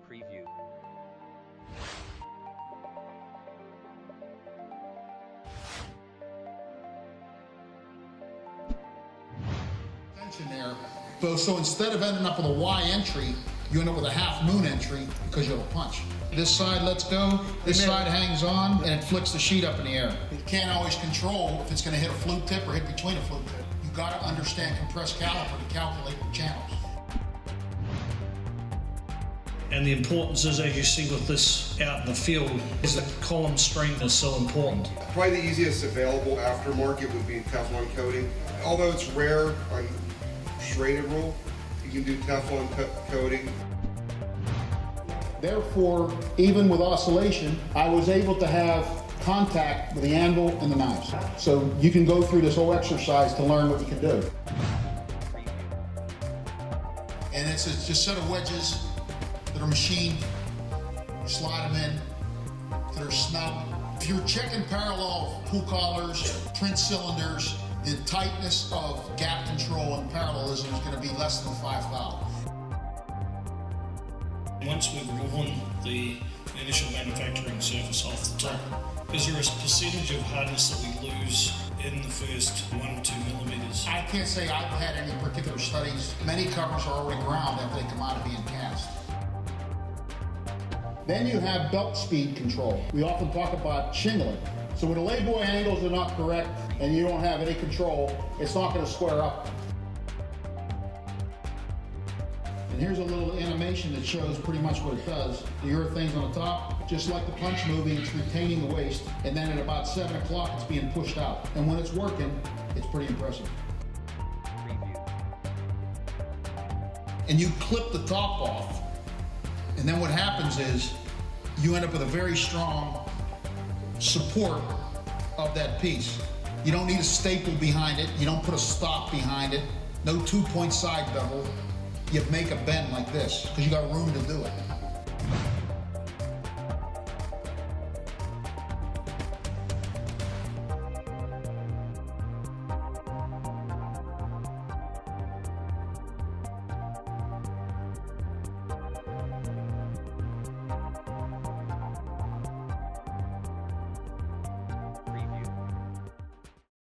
Preview. There. So instead of ending up with a Y entry, you end up with a half moon entry because you have a punch. This side lets go, this side hangs on, and it flicks the sheet up in the air. You can't always control if it's going to hit a flute tip or hit between a flute tip. You got to understand compressed caliper to calculate the channels. And the importance is, as you see with this out in the field, is that column strength is so important. Probably the easiest available aftermarket would be Teflon coating. Although it's rare on serrated rule, you can do Teflon coating. Therefore, even with oscillation, I was able to have contact with the anvil and the knives. So you can go through this whole exercise to learn what you can do. And it's just a set of wedges that are machined. You slide them in to their snout. If you're checking parallel pull collars, print cylinders, the tightness of gap control and parallelism is going to be less than 5 thou. Once we've worn the initial manufacturing surface off the top, is there a percentage of hardness that we lose in the first 1 or 2 millimeters? I can't say I've had any particular studies. Many covers are already ground after they come out of being cast. Then you have belt speed control. We often talk about shingling. So when the layboy angles are not correct and you don't have any control, it's not going to square up. And here's a little animation that shows pretty much what it does. The urethane's on the top, just like the punch moving, it's retaining the waste, and then at about 7 o'clock it's being pushed out. And when it's working, it's pretty impressive. And you clip the top off, and then what happens is you end up with a very strong support of that piece. You don't need a staple behind it. You don't put a stop behind it. No 2-point side bevel. You make a bend like this because you got room to do it.